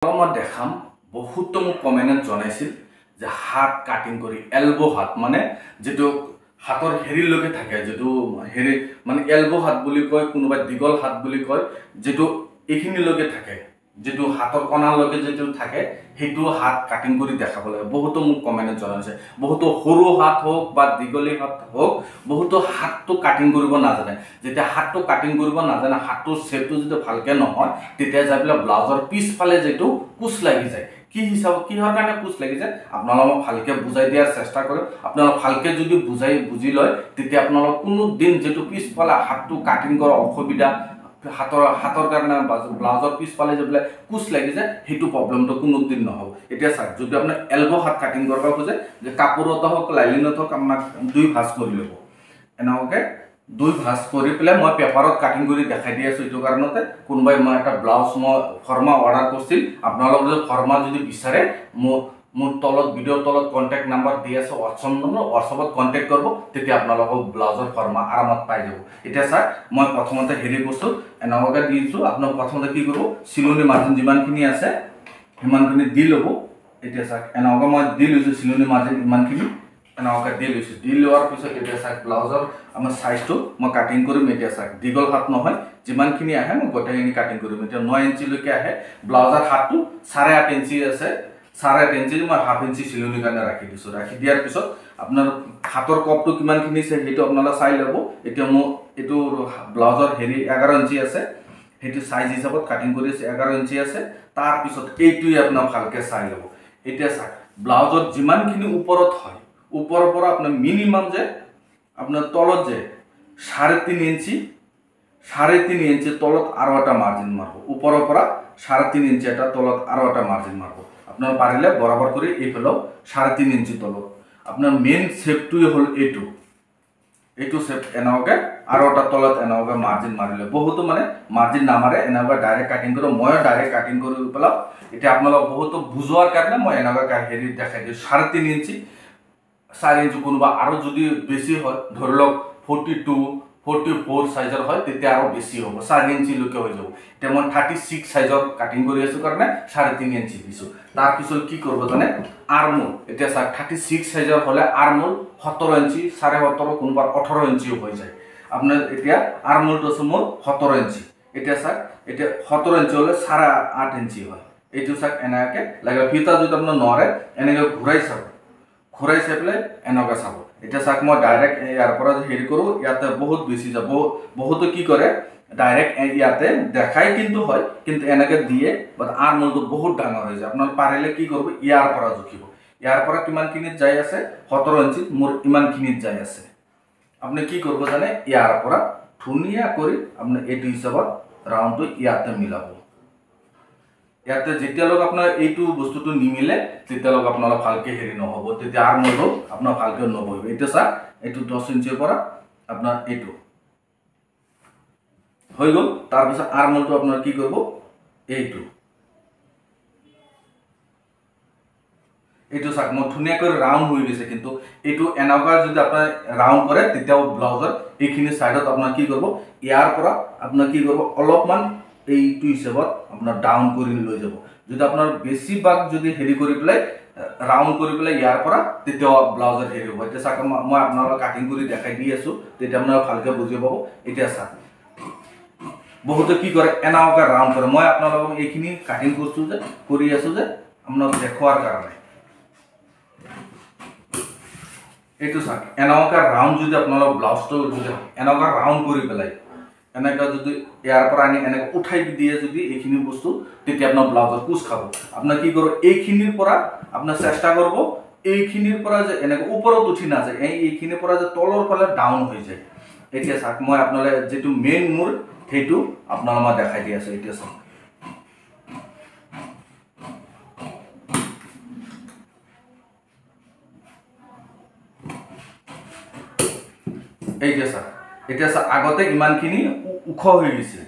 মই দেখাম বহুত মোক কমেন্ট জনাইছিল যে হাত কাটিং কৰি এলবো হাত মানে যেটো হাতৰ হেৰিলৈকে থাকে যেটো হেৰি মানে এলবো হাত বুলি কয় কোনোবা দিগল হাত বুলি কয় যেটো এইখিনিলৈকে থাকে যেটো হাতৰ কণালৈকে যেটো থাকে হেতু হাত কাটিং কৰি দেখাব লাগে বহুত মোক কমেন্ট জনাইছে বহুত সৰু হাত হোক বা দিগলি হাত হোক বহুত হাতটো কাটিং কৰিব নাজানে যেতিয়া হাতটো কাটিং কৰিব নাজানে হাতটো শেপটো যদি ভালকে নহয় তেতিয়া যাবলে ব্লাউজৰ পিছফালে যেটো কুছ লাগি যায় কি হিসাব কি হৰ কাৰণে কুছ লাগি যায় আপোনালোক ভালকে বুজাই দিয়াৰ চেষ্টা কৰক আপোনালোক ভালকে যদি বুজি লয় তেতিয়া আপোনালোক কোনো দিন যেটো পিছফালে হাতটো কাটিং কৰা অসুবিধা হাতৰ কাৰণে ব্লাউজৰ পিছফালে যেবলে কুছ লাগি যায় হেতু প্ৰবলেমটো কোনো দিন নহব এতিয়া চাক যদি আপুনি এলবো হাত কাটিং কৰিব খোজে যে কাপোৰত হক লাইলিনত হক আমাক দুই ভাঁজ কৰি লব এনাওকে দুই ভাঁজ কৰি পেলে মই পেপাৰত কাটিং কৰি দেখাই দি আছো এটো কাৰণতে কোনবাই মই এটা ব্লাউজ মই ফৰ্মা অৰ্ডাৰ কৰিছিল আপোনালোক যদি ফৰ্মা যদি বিচাৰে মোৰ তলত ভিডিঅ তলত কন্টাক্ট নাম্বাৰ দি আছে WhatsApp কন্টাক্ট কৰিব তেতিয়া আপোনালোক ব্লাউজৰ ফৰ্মা আৰামত পাই যাব এতিয়া স্যাৰ মই প্ৰথমতে হেৰি বস্তু এনাওকে দিছো আপোনাক প্ৰথমতে কি কৰিব সিলনি মাৰ্জিন যিমানখিনি আছে হিমানখিনি দি লব এতিয়া স্যাৰ এনাওকে মই দি লৈছো সিলনি মাৰ্জিন ইমানখিনি এনাওকে দি লৈছো দি লোৱাৰ পিছত এতিয়া স্যাৰ ব্লাউজৰ আমাৰ সাইজটো মই কাটিং কৰিম এতিয়া স্যাৰ দিগল হাত নহয় যিমানখিনি আহে মই গোটেইখিনি কাটিং কৰিম এতিয়া 9 ইঞ্চি লৈকে আহে ব্লাউজৰ হাতটো 8.5 ইঞ্চি আছে 8.5 ইঞ্চি মই হাফ ইঞ্চি সিলনি কাৰণে ৰাখি দিছো ৰাখি দিয়াৰ পিছত আপোনাৰ হাতৰ কপটো কিমানখিনি আছে হেতু আপোনালা চাই লব এতিয়া মই এটো ব্লাউজৰ হেৰি 11 ইঞ্চি আছে হেতু সাইজ হিচাপত কাটিং কৰি আছে 11 ইঞ্চি আছে তাৰ পিছত এইটোই আপোনাক ভালকে চাই লব এতিয়া চাই ব্লাউজৰ যিমানখিনি ওপৰত হয় ওপৰৰ পৰা আপোনাৰ মিনিমাম যে আপনার তলত যে 3.5 ইঞ্চি 3.5 ইঞ্চি তলত আরো একটা মার্জিন মারব উপরের পৰা 3.5 ইঞ্চি এটা তলত আরো একটা মার্জিন মারব আপনার পারিলে বরাবর করে এইফালেও 3.5 ইঞ্চি তলত আপনার মেইন শেপটোই হল এইটো শেপ এনাওকে আরো একটা তলত এনাওকে মার্জিন মারিলে বহুত মানে মার্জিন না মারে এনাওকে ডাইরেক্ট কাটিং করে মই ডাইরেক্ট কাটিং করে পেলাও এটা আপনারা বহুত বুঝোয়ার কারণে মই এনাওকে হেৰি দেখাই দিও 3.5 ইঞ্চি 4 ইঞ্চি কোনোবা আৰো যদি বেশি হয় ধৰি লওক 42 44 সাইজৰ হয় তেতিয়া আরো বেশি হ'ব 4 ইঞ্চি লৈকে হৈ যাব এতিয়া মই 36 সাইজৰ কাটিং কৰি আছো কাৰণে 3.5 ইঞ্চি দিছো তাৰ পিছত কি কৰিব জানে আৰ্মহোল এতিয়া 36 সাইজৰ হলে আৰ্মহোল 17 ইঞ্চি 17.5 কোনোবা 18 ইঞ্চি হৈ যায় আপোনাৰ এতিয়া আৰ্মহোলটো আছে মোৰ 17 ইঞ্চি এতিয়া এতিয়া 17 ইঞ্চি হলে 8.5 ইঞ্চি হয় এইটো এনাকে লাগে ফিতা যদি আপোনাৰ নৰে এনেকে ঘুৰাই চাব ঘুৰাই চাইলে এনকা চাব এটা সাক মই ডাইৰেক্ট ইয়াৰ পৰা হেৰি কৰো ইয়াতে বহুত বেছি যাব বহুত কি কৰে ডাইৰেক্ট ইয়াতে দেখাই কিন্তু হয় কিন্তু এনেকে দিয়ে বাট আৰ্মহোলটো বহুত ডাঙৰ হৈ যায় আপোনাৰ পাৰিলে কি কৰিব ইয়াৰ পৰা জুখিব ইয়াৰ পৰা কিমানখিনিত যাই আছে 17 ইঞ্চি মোৰ ইমানখিনিত যাই আছে আপনি কি কৰব জানে ইয়াৰ পৰা ধুনিয়া কৰি আপনি এইটো হিচাপত ৰাউন্ডটো ইয়াতে মিলাব ইয়াতে যেতিয়া লোক আপোনাৰ এইটো বস্তুটো নিমিলে তেতিয়া লোক আপোনালা ভালকে হেৰি নহব তেতিয়া আৰ্মহোলটো আপোনাৰ ভালকে নবহিব এটা স্যাৰ এইটো 10 ইঞ্চিৰ পৰা আপোনাৰ এইটো হৈ গল তাৰ পিছত আৰ্মহোলটো আপোনাৰ কি কৰিব এইটো স্যাৰ মই ধুনিয়া কৰি ৰাউন্ড হৈ গৈছে কিন্তু এইটো এনাকা যদি আপোনাৰ ৰাউন্ড কৰে তেতিয়াও ব্লাউজৰ এইখিনি সাইডত আপোনাৰ কি কৰিব ইয়াৰ পৰা আপোনাৰ কি কৰিব অলপমান এইটো হিসাবত আপনাৰ ডাউন কৰি লৈ যাব যদি আপনাৰ বেশি ভাগ যদি হেৰি কৰি পেলাই ৰাউন্ড কৰি পেলাই ইয়াৰ পৰা তেতিয়া ব্লাউজৰ হেৰি হ'ব এতিয়া চাক মই আপোনালোক কাটিং কৰি দেখাই দি আছো তেতিয়া আপোনালোক ভালকে বুজি পাব এতিয়া চাক বহুত কি কৰে এনাওকে ৰাউন্ড কৰে মই আপোনালোক এইখিনি কাটিং কৰিছো যে কৰি আছো যে আপোনালোক দেখুৱাৰ কাৰণে এইটো চাক এনাওকে ৰাউন্ড যদি আপোনালোক ব্লাউজটো যদি এনাওকে ৰাউন্ড কৰি পেলাই এনেকা যদি ইয়াৰ পৰা আনি এনেকা উঠাই দিয়ে যদি এইখিনি বস্তু তেতিয়া আপোনাৰ ব্লাউজৰ কুছ খাব আপোনাৰ কি কৰিব এইখিনিৰ পৰা আপোনাৰ চেষ্টা কৰিব এইখিনিৰ পৰা যে এনেকা ওপৰত উঠি না যায় এইখিনিৰ পৰা যে তলৰ ফালে ডাউন হৈ যায় এতিয়া চাক মই আপোনালে যেটো মেইন মোৰ হেতু আপোনালা মই দেখাই দি আছে এতিয়া চাক এইটা চাক এতিয়া আগতে ইমানখিনি উখ হৈ গৈছে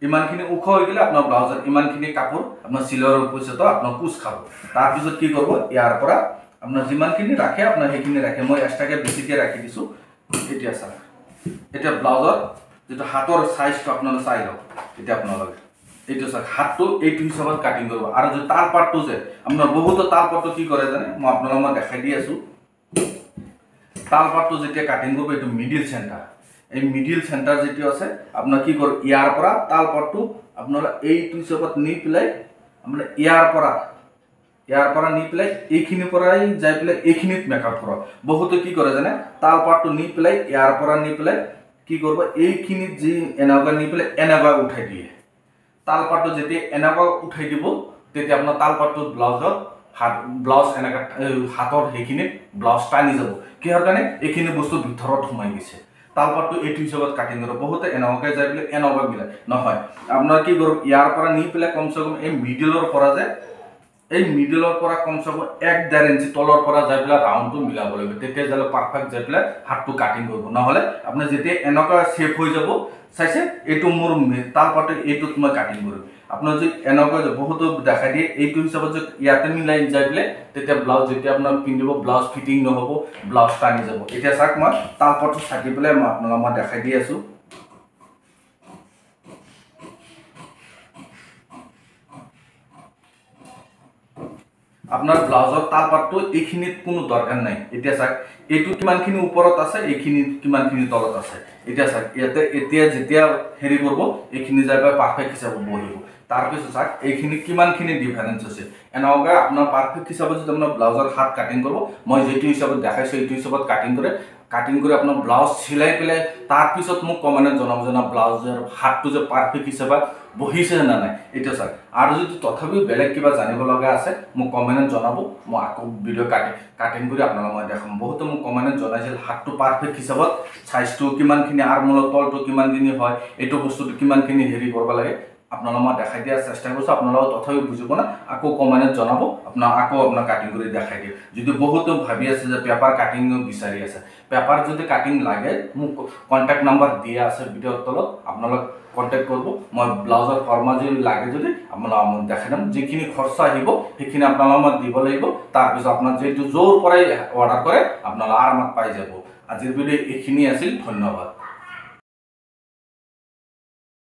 ইমানখিনি উখ হৈ গলে আপোনাৰ ব্লাউজৰ ইমানখিনি কাপোৰ আপোনাৰ সিলৰ উপস্থিত আপোনাৰ কুছ খাব তাৰ পিছত কি কৰিব ইয়াৰ পৰা আপোনাৰ যিমানখিনি ৰাখে আপোনাৰ সেইখিনি ৰাখে মই এক্সট্ৰাকে বেছিকে ৰাখি দিছো এতিয়া চাওক এতিয়া ব্লাউজৰ যেটো হাতৰ সাইজটো আপোনালোকে চাই লওক এতিয়া আপোনালোকে এইটো চাওক হাতটো এইটো হিচাপত কাটিং কৰিব আৰু যে তাৰ পাৰ্টটো যে আপোনাৰ বহুত তাৰ পাৰ্টটো কি কৰে জানে মই আপোনালোকক মই দেখাই দি আছো তাৰ পাৰ্টটো যেতিয়া কাটিং কৰিব এইটো মিডিল সেন্টাৰ এই মিডিল সেন্টাৰ যেটো আছে আপোনাৰ কি কৰ ইয়াৰ পৰা তাৰ পাৰ্টটো আপোনাৰ এইটো হিচাপত নি প্লাই আপোনাৰ ইয়াৰ পৰা নি প্লাই এইখিনি পৰাই যাই প্লাই এইখিনিত মেকআপ কৰক বহুত কি কৰে জানে তাৰ পাৰ্টটো নি প্লাই ইয়াৰ পৰা নি প্লাই কি কৰিব এইখিনিত যি এনেকা নি প্লাই এনেকা উঠাই দিয়ে তাল পাটটো যেতিয়া এনেকা উঠাই দিব তেতিয়া আপোনাৰ তাল পাটটো ব্লাউজত ব্লাউজ এনেকা হাতৰ হেখিনি ব্লাউজ টানি যাব কিহৰ কাৰণে এইখিনি বস্তু ভিতৰত সোমাই গৈছে তাল পাটটো এইটো হিচাপত কাটিং কৰিব বহুত এনেকা যাই পেলে এনেকা মিলাই নহয় আপোনাৰ কি কৰিব ইয়াৰ পৰা নি পেলে কমসে কম এই মিডলৰ পৰা যে এই মিডলৰ পৰা কমসে কম 1.5 ইঞ্চি তলৰ পৰা যাই পেলে ৰাউন্ডটো মিলাব লাগিব তেতিয়া যালে পাৰফেক্ট যাই পেলে হাতটো কাটিং কৰিব নহলে আপুনি যেতিয়া এনেকা শেপ হৈ যাব চাইছে এইটো মোৰ তাল পাটটো এইটো মই কাটিং কৰিব আপোনাৰ যে এনেকা বহুত দেখা দিয়ে এইটো হিচাপত যে ইয়াতে মিলাই যাই পেলে তেতিয়া ব্লাউজ যেতিয়া আপোনাৰ পিন্ধিব ব্লাউজ ফিটিং নহব ব্লাউজ টানি যাব এতিয়া চাক মই তাল পাটটো ছাকি পেলে মই আপোনাক মই দেখাই দি আছো আপনার ব্লাউজৰ তাল পাটটো এইখিনিত কোনো দৰকাৰ নাই এতিয়া চাক এইটো কিমানখিনি ওপৰত আছে এইখিনি কিমানখিনি তলত আছে এতিয়া চাক এতিয়া যেতিয়া হেৰি কৰিব এইখিনি যাইবা পাৰফেক্ট হিচাপত বহিব তাৰ পিছত চাক এইখিনি কিমানখিনি ডিফাৰেন্স আছে এনেকা আপোনাৰ পাৰফেক্ট হিচাপত যদি আপোনাৰ ব্লাউজৰ হাত কাটিং কৰিব মই যেটো হিচাপত দেখাইছো এইটো হিচাপত কাটিং করে আপনার ব্লাউজ সিলাই পেলে তার পিছত মোক কমেন্টত জনাব যে না ব্লাউজৰ হাতটো যে পারফেক্ট হিচাপত বহিছে না নাই এটা স্যার আর যদি তথাপি বেলেগ কিবা জানিব লগা আছে মোক কমেন্টত জনাব মই আকৌ ভিডিও কাটিং কৰি আপোনালোকক মই দেখাম বহুত মোক কমেন্টত জনাইছিল হাতটো পাৰফেক্ট হিচাপত সাইজটো কিমানখিনি আৰ্মলৰ তলটো কিমানখিনি হয় এইটো বস্তুটো কিমানখিনি হেৰি কৰিব লাগে আপোনালোকক মই দেখাই দিয়াৰ চেষ্টা কৰিছো আপোনালোক তথাপি বুজিব না আকৌ কমেন্টত জনাব আপোনাৰ কাটিং কৰি দেখাই দিম যদি বহুত ভাবি আছে যে পেপাৰ কাটিং বিচাৰি আছে পেপাৰ যদি কাটিং লাগে মোক কন্টাক্ট নাম্বাৰ দিয়া আছে ভিডিওৰ তলত আপোনালোক কন্টাক্ট কৰব মই ব্লাউজৰ ফৰ্মা যদি লাগে যদি আপোনালোক মই দেখাই দিম যিখিনি খৰচা আহিব সেইখিনি আপোনালোক মই দিব লাগিব তাৰ পিছত আপোনাৰ যেটো জোৰ পৰাই অৰ্ডাৰ কৰে আপোনালোক আৰামত পাই যাব আজিৰ ভিডিও এইখিনি আছিল ধন্যবাদ।